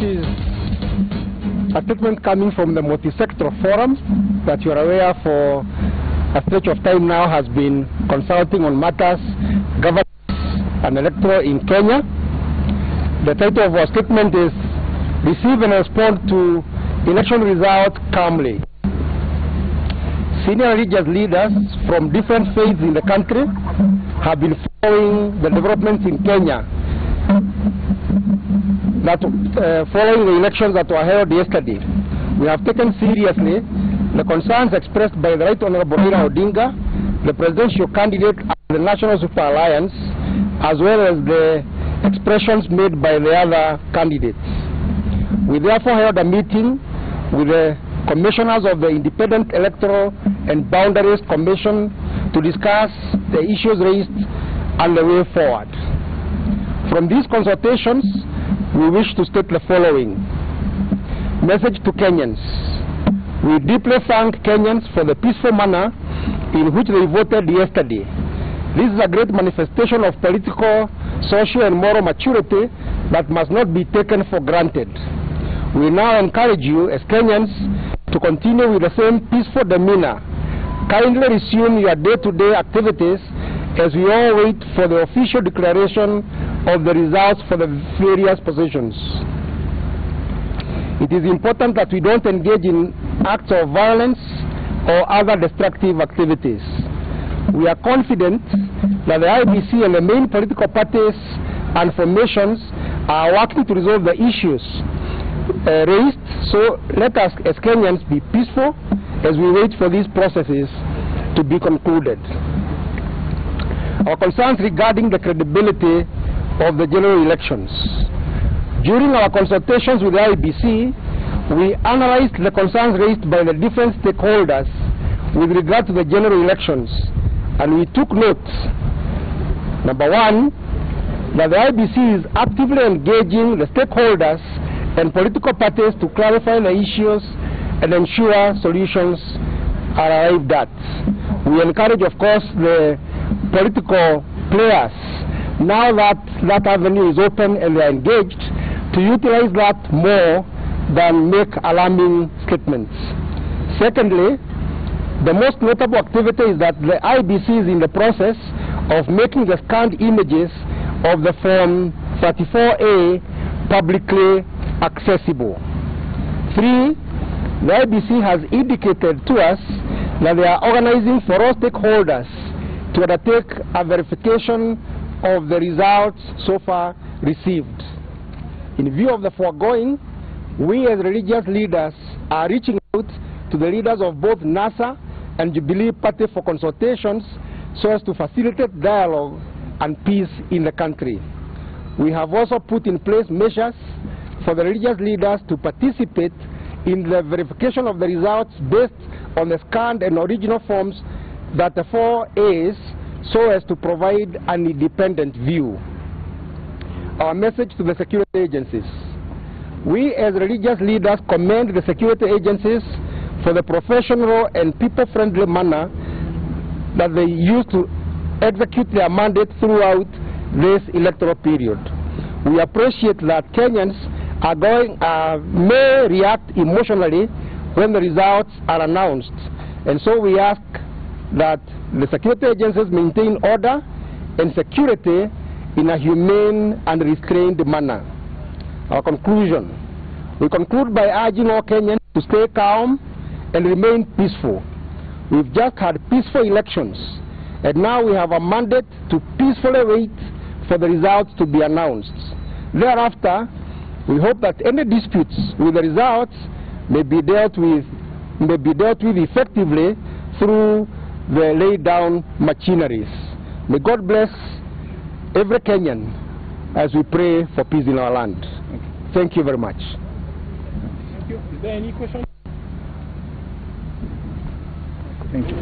is a statement coming from the multi-sector forum that you are aware for a stretch of time now has been consulting on matters governance and electoral in Kenya. The title of our statement is Receive and Respond to Election Results Calmly. Senior religious leaders from different faiths in the country have been following the developments in Kenya following the elections that were held yesterday. We have taken seriously the concerns expressed by the Right Honorable Raila Odinga, the presidential candidate of the National Super Alliance, as well as the expressions made by the other candidates. We therefore held a meeting with the commissioners of the Independent Electoral and Boundaries Commission to discuss the issues raised and the way forward. From these consultations, we wish to state the following. Message to Kenyans. We deeply thank Kenyans for the peaceful manner in which they voted yesterday. This is a great manifestation of political, social and moral maturity that must not be taken for granted. We now encourage you as Kenyans to continue with the same peaceful demeanor. Kindly resume your day-to-day activities as we all wait for the official declaration of the results for the various positions. It is important that we don't engage in acts of violence or other destructive activities. We are confident that the IBC and the main political parties and formations are working to resolve the issues raised, so let us as Kenyans be peaceful as we wait for these processes to be concluded. Our concerns regarding the credibility of the general elections. During our consultations with the IBC, we analyzed the concerns raised by the different stakeholders with regard to the general elections, and we took note. Number one, that the IBC is actively engaging the stakeholders and political parties to clarify the issues and ensure solutions are arrived at. We encourage, of course, the political players, now that that avenue is open and they are engaged, to utilize that more than make alarming statements. Secondly, the most notable activity is that the IBC is in the process of making the scanned images of the Form 34A publicly accessible. 3, the IBC has indicated to us that they are organizing for all stakeholders to undertake a verification of the results so far received. In view of the foregoing, we as religious leaders are reaching out to the leaders of both NASA and Jubilee Party for consultations so as to facilitate dialogue and peace in the country. We have also put in place measures for the religious leaders to participate in the verification of the results based on the scanned and original forms that the 4As, so as to provide an independent view. Our message to the security agencies. We as religious leaders commend the security agencies for the professional and people-friendly manner that they use to execute their mandate throughout this electoral period. We appreciate that Kenyans may react emotionally when the results are announced, and so we ask that the security agencies maintain order and security in a humane and restrained manner. Our conclusion. We conclude by urging all Kenyans to stay calm and remain peaceful. We've just had peaceful elections, and now we have a mandate to peacefully wait for the results to be announced. Thereafter, we hope that any disputes with the results may be dealt with effectively through the laid down machineries. May God bless every Kenyan as we pray for peace in our land. Thank you very much. Thank you. Is there any question? Thank you.